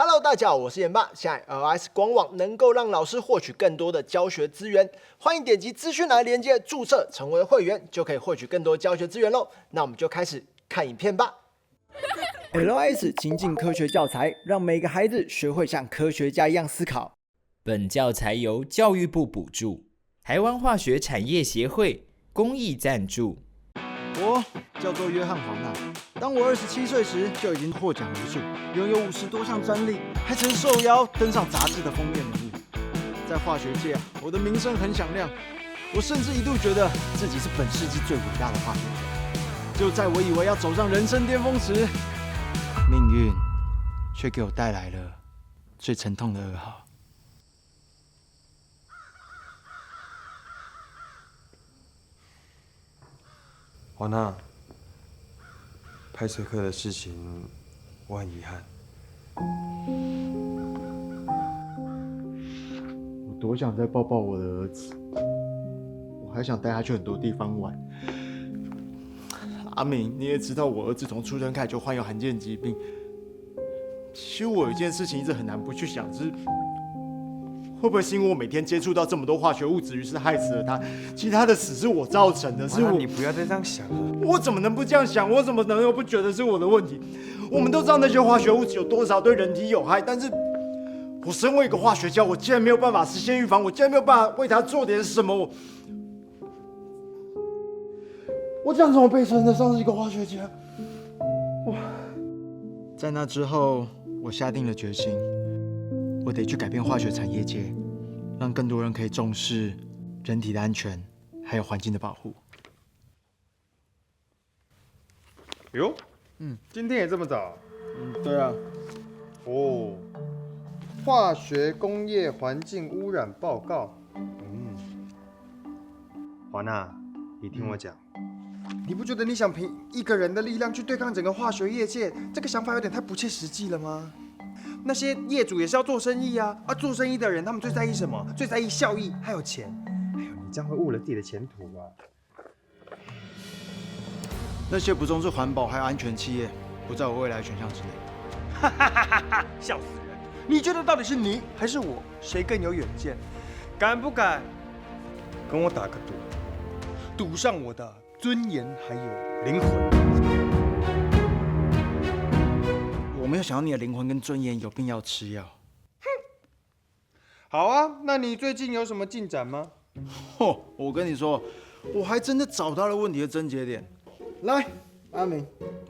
Hello， 大家好，我是严爸。现在 LS 官网能够让老师获取更多的教学资源，欢迎点击资讯栏连接注册成为会员，就可以获取更多教学资源喽。那我们就开始看影片吧。LS 情境科学教材，让每个孩子学会像科学家一样思考。本教材由教育部补助，台湾化学产业协会公益赞助。我叫做约翰·华纳。当我27岁时，就已经获奖无数，拥有50多项专利，还曾受邀登上杂志的封面人物。在化学界我的名声很响亮。我甚至一度觉得自己是本世纪最伟大的化学家。就在我以为要走上人生巅峰时，命运却给我带来了最沉痛的噩耗。华纳，拍摄课的事情我很遗憾。我多想再抱抱我的儿子，我还想带他去很多地方玩。阿明，你也知道我儿子从出生开始就患有罕见疾病。其实我有一件事情一直很难不去想，就是会不会是因为我每天接触到这么多化学物质，于是害死了他？其实他的死是我造成的，是我。你不要再这样想了。我怎么能不这样想？我怎么能够不觉得是我的问题？我们都知道那些化学物质有多少对人体有害，但是我身为一个化学家，我竟然没有办法实现预防，我竟然没有办法为他做点什么。我这样怎么被称得上是一个化学家？在那之后，我下定了决心，我得去改变化学产业界，让更多人可以重视人体的安全，还有环境的保护。哟，今天也这么早？对啊。哦，化学工业环境污染报告。华纳，你听我讲，你不觉得你想凭一个人的力量去对抗整个化学业界，这个想法有点太不切实际了吗？那些业主也是要做生意啊，做生意的人他们最在意什么？最在意效益还有钱。哎呦，你这样会误了自己的前途啊！那些不重视环保还有安全企业，不在我未来选项之内。哈哈哈哈！笑死人！你觉得到底是你还是我，谁更有远见？敢不敢跟我打个赌？赌上我的尊严还有灵魂。我没有想到你的灵魂跟尊严有病要吃药。好啊，那你最近有什么进展吗？我跟你说，我还真的找到了问题的症结点。来，阿明，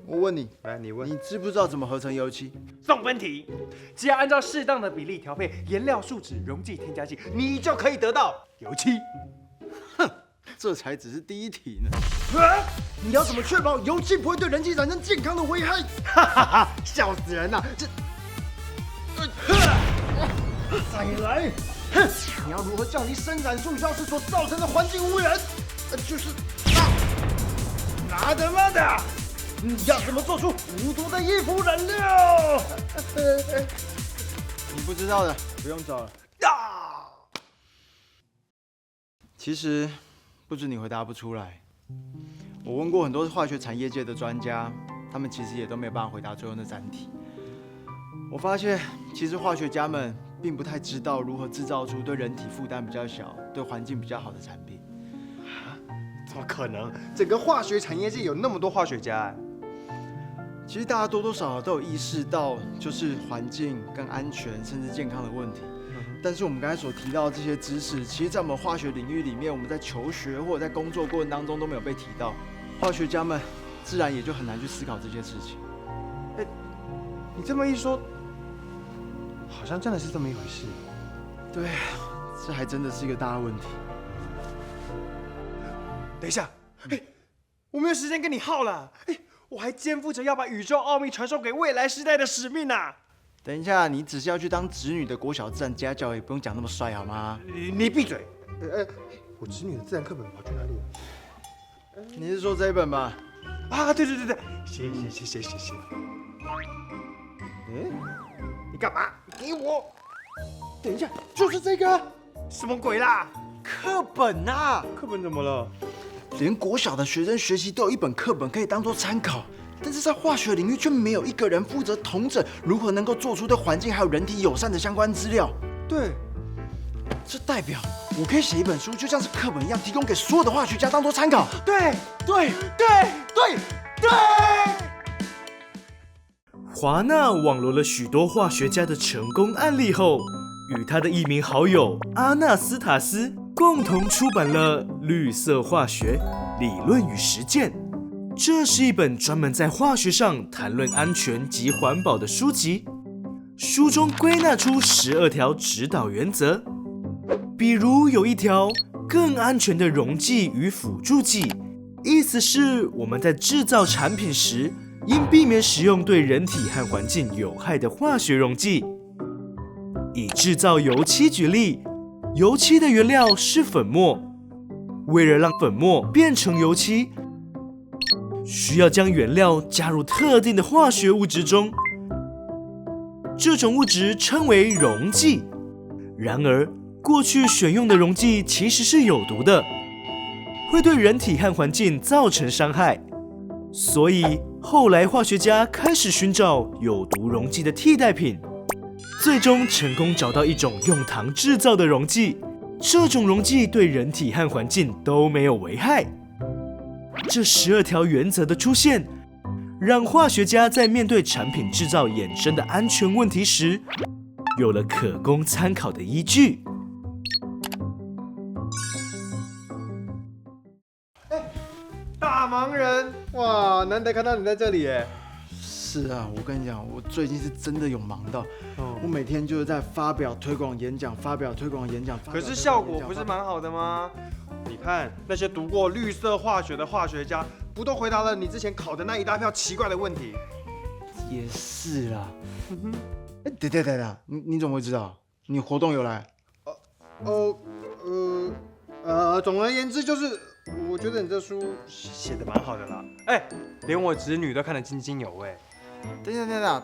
我问你，来，你问，你知不知道怎么合成油漆？送分题，只要按照适当的比例调配颜料、树脂、溶剂、添加剂，你就可以得到油漆。这才只是第一题呢。你要怎么确保油漆不会对人体产生健康的危害？哈哈哈，笑死人了！再来！你要如何降低生产速效时所造成的环境污染？就是拿的妈的！你要怎么做出无毒的衣服染料？你不知道的，不用找了。其实不止你回答不出来，我问过很多化学产业界的专家，他们其实也都没有办法回答最后那3题。我发现，其实化学家们并不太知道如何制造出对人体负担比较小、对环境比较好的产品。怎么可能？整个化学产业界有那么多化学家，其实大家多多少少都有意识到，就是环境跟安全甚至健康的问题。但是我们刚才所提到的这些知识，其实在我们化学领域里面，我们在求学或者在工作过程当中都没有被提到。化学家们自然也就很难去思考这些事情。你这么一说，好像真的是这么一回事。对，这还真的是一个大问题。等一下，我没有时间跟你耗了。我还肩负着要把宇宙奥秘传授给未来时代的使命呢。等一下，你只是要去当侄女的国小自然家教，也不用讲那么帅好吗？你闭嘴！我侄女的自然课本跑去哪里了？你是说这一本吧？啊，对，谢。你干嘛？给我！等一下，就是这个什么鬼啦？课本啊！课本怎么了？连国小的学生学习都有一本课本可以当做参考，但是在化学领域却没有一个人负责统整如何能够做出对环境还有人体友善的相关资料。对，这代表我可以写一本书，就像是课本一样，提供给所有的化学家当做参考。对，对，对。华纳网罗了许多化学家的成功案例后，与他的一名好友阿纳斯塔斯共同出版了《绿色化学理论与实践》。这是一本专门在化学上谈论安全及环保的书籍。书中归纳出12条指导原则，比如有一条更安全的溶剂与辅助剂，意思是我们在制造产品时应避免使用对人体和环境有害的化学溶剂。以制造油漆举例，油漆的原料是粉末，为了让粉末变成油漆，需要将原料加入特定的化学物质中，这种物质称为溶剂。然而，过去选用的溶剂其实是有毒的，会对人体和环境造成伤害。所以后来化学家开始寻找有毒溶剂的替代品，最终成功找到一种用糖制造的溶剂。这种溶剂对人体和环境都没有危害。这12条原则的出现，让化学家在面对产品制造衍生的安全问题时，有了可供参考的依据。大忙人，哇，难得看到你在这里耶。是啊，我跟你讲，我最近是真的有忙到，我每天就是在发表推广演讲，可是效果不是蛮好的吗？你看那些读过绿色化学的化学家，不都回答了你之前考的那一大票奇怪的问题？也是啦。等，你怎么会知道？你活动有来？总而言之就是，我觉得你这书写的蛮好的啦。连我侄女都看得津津有味。等，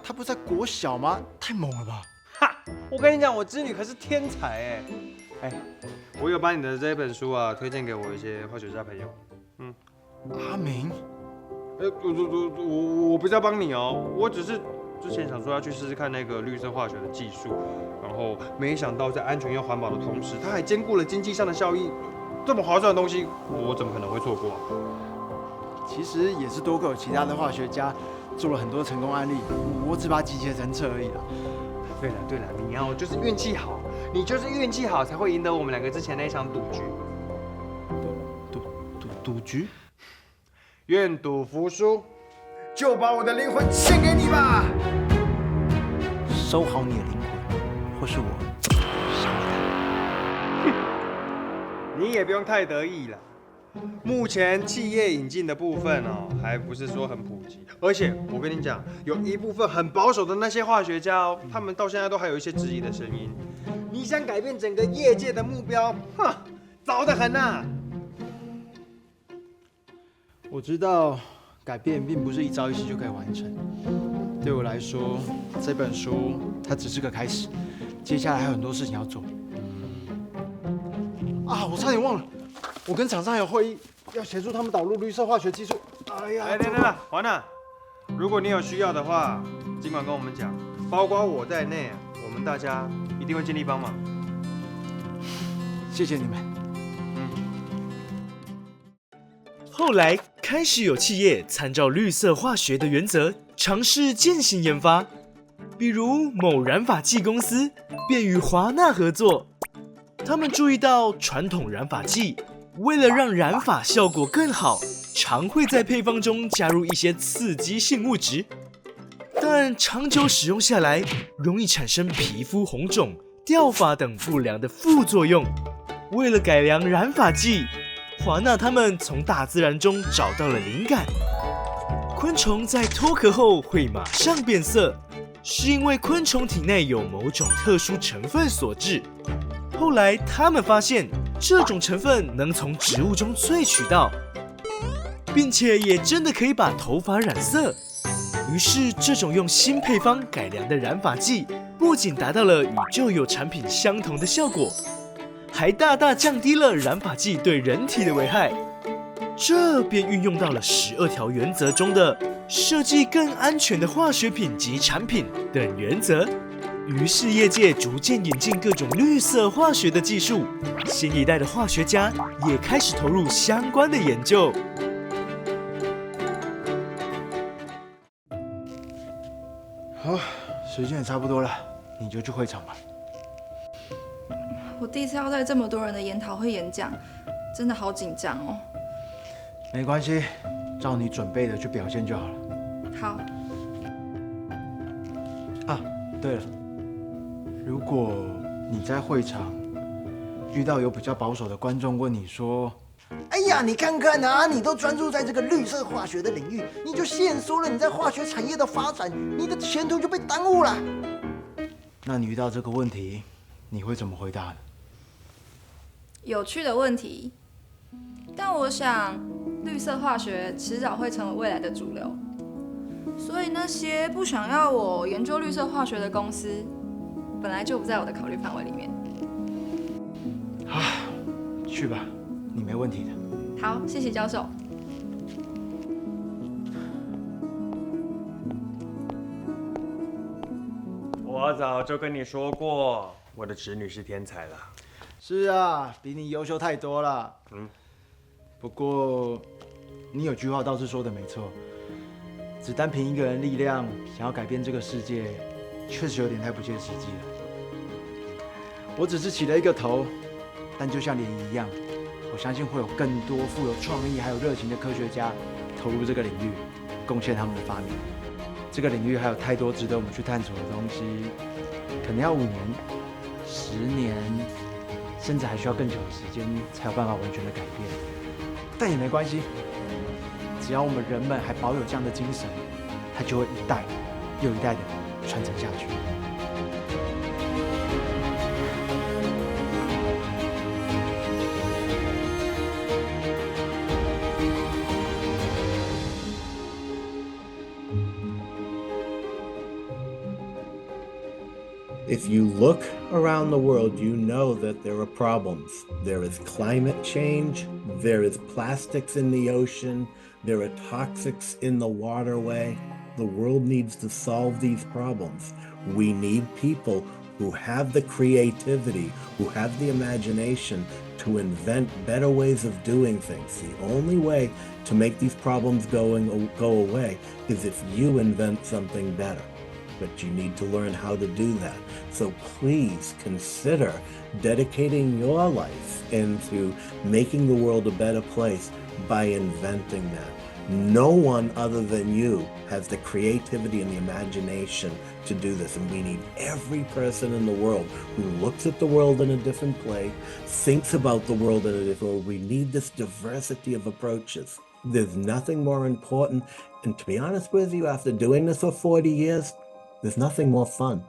他不是在国小吗？太猛了吧！哈，我跟你讲，我侄女可是天才我有把你的这本书啊推荐给我一些化学家朋友。阿明，我不是要帮你哦，我只是之前想说要去试试看那个绿色化学的技术，然后没想到在安全又环保的同时，它还兼顾了经济上的效益，这么划算的东西，我怎么可能会错过啊？其实也是多亏有其他的化学家做了很多成功案例，我只把它集结成册而已啦。对了，你要就是运气好，你就是运气好才会赢得我们两个之前那一场赌局。赌局？愿赌服输，就把我的灵魂献给你吧。收好你的灵魂，或是我杀了他。你也不用太得意了。目前企业引进的部分还不是说很普及，而且我跟你讲，有一部分很保守的那些化学家他们到现在都还有一些质疑的声音。你想改变整个业界的目标，早得很呐。我知道改变并不是一朝一夕就可以完成，对我来说，这本书它只是个开始，接下来还有很多事情要做。我差点忘了，我跟厂商有会议，要协助他们导入绿色化学技术。等，完了。如果你有需要的话，尽管跟我们讲，包括我在内，我们大家一定会尽力帮忙。谢谢你们。后来开始有企业参照绿色化学的原则，尝试践行研发，比如某染发剂公司便与华纳合作。他们注意到传统染发剂为了让染发效果更好，常会在配方中加入一些刺激性物质，但长久使用下来，容易产生皮肤红肿、掉发等不良的副作用。为了改良染发剂，华纳他们从大自然中找到了灵感。昆虫在脱壳后会马上变色，是因为昆虫体内有某种特殊成分所致。后来他们发现，这种成分能从植物中萃取到，并且也真的可以把头发染色。于是，这种用新配方改良的染发剂，不仅达到了与旧有产品相同的效果，还大大降低了染发剂对人体的危害。这便运用到了12条原则中的设计更安全的化学品及产品等原则。于是业界逐渐引进各种绿色化学的技术，新一代的化学家也开始投入相关的研究。好，时间也差不多了，你就去会场吧。我第一次要在这么多人的研讨会演讲，真的好紧张哦。没关系，照你准备的去表现就好了。好，啊，对了，如果你在会场遇到有比较保守的观众问你说：“哎呀，你看看啊，你都专注在这个绿色化学的领域，你就限缩了你在化学产业的发展，你的前途就被耽误了。”那你遇到这个问题，你会怎么回答呢？有趣的问题，但我想绿色化学迟早会成为未来的主流，所以那些不想要我研究绿色化学的公司，本来就不在我的考虑范围里面。好，去吧，你没问题的。好，谢谢教授。我早就跟你说过，我的侄女是天才了。是啊，比你优秀太多了。不过你有句话倒是说的没错，只单凭一个人力量想要改变这个世界，确实有点太不切实际了。我只是起了一个头，但就像涟漪一样，我相信会有更多富有创意还有热情的科学家投入这个领域，贡献他们的发明。这个领域还有太多值得我们去探索的东西，可能要5年、10年。甚至还需要更久的时间才有办法完全的改变，但也没关系，只要我们人们还保有这样的精神，它就会一代又一代的传承下去。If you look around the world, you know that there are problems. There is climate change, there is plastics in the ocean, there are toxics in the waterway. The world needs to solve these problems. We need people who have the creativity, who have the imagination to invent better ways of doing things. The only way to make these problems go away is if you invent something better. But you need to learn how to do that. So please consider dedicating your life into making the world a better place by inventing that. No one other than you has the creativity and the imagination to do this. And we need every person in the world who looks at the world in a different way, thinks about the world in a different way. We need this diversity of approaches. There's nothing more important. And to be honest with you, after doing this for 40 years, there's nothing more fun.